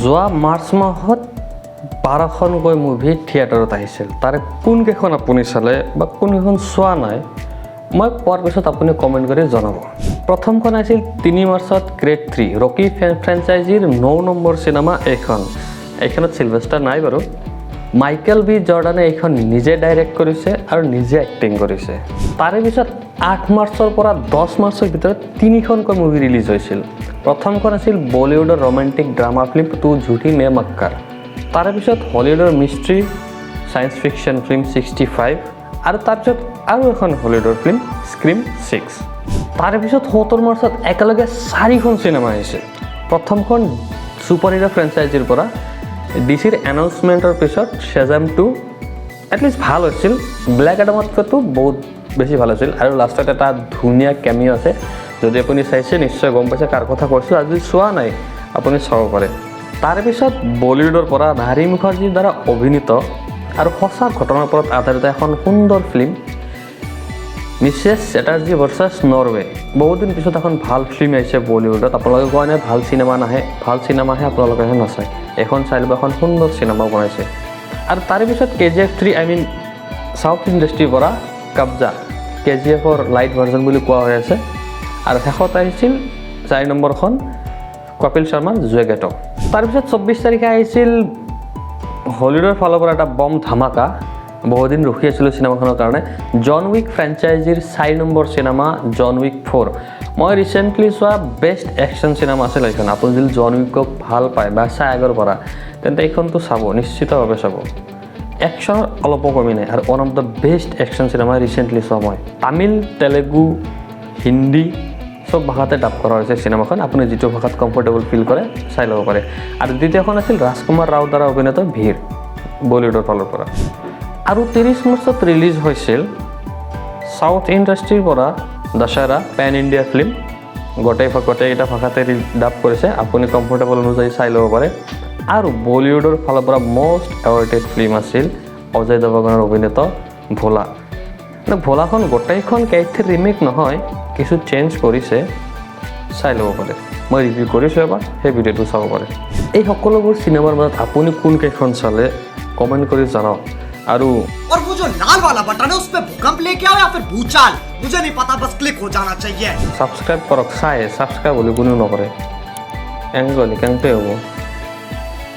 যোৱা মাৰ্চ মাহত 12খনকৈ মুভি থিয়েটাৰত আহিছিল। তাৰে কোনকেইখন আপুনি চালে বা কোনকেইখন চোৱা নাই মই কোৱাৰ পিছত আপুনি কমেণ্ট কৰি জনাব। প্ৰথমখন আছিল 3 মাৰ্চত গ্ৰেড 3 ৰকি ফ্ৰেঞ্চাইজিৰ 9 নম্বৰ চিনেমা এইখনত চিলভেষ্টাৰ নাই বাৰু। মাইকেল বি জৰ্ডানে এইখন নিজে ডাইৰেক্ট কৰিছে আৰু নিজে এক্টিং কৰিছে। তাৰে পিছত 8 মাৰ্চৰ পৰা 10 মাৰ্চৰ ভিতৰত 3খনকৈ মুভি ৰিলিজ হৈছিল। প্ৰথমখন আছিল বলিউডৰ ৰোমান্টিক ড্ৰামা ফিল্ম তু ঝুঠি মে মক্কাৰ। তাৰে পিছত হলিউডৰ মিষ্ট্ৰি ছায়েন্স ফিকশ্যন ফিল্ম 65 আৰু তাৰপিছত আৰু এখন হলিউডৰ ফিল্ম স্ক্ৰীম 6। তাৰে পিছত 17 মাৰ্চত একেলগে 4খন চিনেমা আহিছিল। প্ৰথমখন ছুপাৰ হিৰো ফ্ৰেঞ্চাইজিৰ পৰা ডিচিৰ এনাউন্সমেণ্টৰ পিছত শ্বাজাম 2 এটলিষ্ট ভাল হৈছিল। ব্লেক এডামতকৈতো বহুত বেছি ভাল হৈছিল আৰু লাষ্টত এটা ধুনীয়া কেমিঅ আছে। যদি আপুনি চাইছে নিশ্চয় গম পাইছে কাৰ কথা কৈছোঁ। আজি চোৱা নাই আপুনি চাব পাৰে। তাৰে পিছত বলিউডৰ পৰা নাৰী মুখাৰ্জীৰ দ্বাৰা অভিনীত আৰু সঁচা ঘটনাৰ ওপৰত আধাৰিত এখন সুন্দৰ film Mrs Chatterjee versus Norway. বহুদিন পিছত এখন ভাল ফিল্ম আহিছে বলিউডত। আপোনালোকে কোৱা নাই ভাল চিনেমা নাহে, ভাল চিনেমা আহে আপোনালোকেহে নাচায়। এখন চাই ল'ব, এখন সুন্দৰ চিনেমা বনাইছে। আৰু তাৰে পিছত KGF 3 চাউথ ইণ্ডাষ্ট্ৰীৰ পৰা কব্জা KGFৰ লাইট ভাৰ্জন বুলি কোৱা হৈ আছে। আৰু শেষত আহিছিল 4 নম্বৰখন কপিল শৰ্মাৰ জুৱেগেটো। তাৰপিছত 24 তাৰিখে আহিছিল হলিউডৰ ফালৰ পৰা এটা বম ধামাকা। বহুদিন ৰখি আছিলোঁ চিনেমাখনৰ কাৰণে। জন উইক ফ্ৰেঞ্চাইজিৰ 4 নম্বৰ চিনেমা জন উইক 4। মই ৰিচেণ্টলি চোৱা বেষ্ট একশ্যন চিনেমা আছিল এইখন। আপুনি যদি জন উইকক ভাল পায় বা চাই আগৰ পৰা তেন্তে এইখনটো চাব, নিশ্চিতভাৱে চাব। একশ্যনৰ অলপো কমি নাই আৰু one of the best action cinema recently চোৱা মই। তামিল, তেলেগু, হিন্দী চব ভাষাতে ডাব কৰা হৈছে চিনেমাখন। আপুনি যিটো ভাষাত কমফৰ্টেবল ফিল কৰে চাই ল'ব পাৰে। আৰু দ্বিতীয়খন আছিল ৰাজকুমাৰ ৰাওৰ দ্বাৰা অভিনীত ভিৰ বলিউডৰ ফালৰ পৰা। আৰু 30 মাৰ্চত ৰিলিজ হৈছিল চাউথ ইণ্ডাষ্ট্ৰীৰ পৰা দশহৰা পেন ইণ্ডিয়া ফিল্ম। গোটেইকেইটা ভাষাতে ডাব কৰিছে। আপুনি কমফৰ্টেবল অনুযায়ী চাই ল'ব পাৰে। আৰু বলিউডৰ ফালৰ পৰা মষ্ট এৱাৰ্ডেড ফিল্ম আছিল অজয় দেৱগনৰ অভিনীত ভোলা। ভোলাখন গোটেইখন কেইথিৰ ৰিমেক নহয়, কিছু চেঞ্জ কৰিছে, চাই ল'ব পাৰে। মই ৰিভিউ কৰিছোঁ এবাৰ, সেই ভিডিঅ'টো চাব পাৰে। এই সকলোবোৰ চিনেমাৰ মাজত আপুনি কোনকেইখন চালে কমেণ্ট কৰি জনাওক। আৰু और वो जो लाल वाला बटन है उस पे भूकंप लेके आओ या फिर भूचाल, मुझे नहीं पता, बस क्लिक हो जाना चाहिए। ছাবস্ক্ৰাইব কৰক। চাই ছাবস্ক্ৰাইব বুলি কোনেও নকৰে, এংগলি কেংপে হ'ব।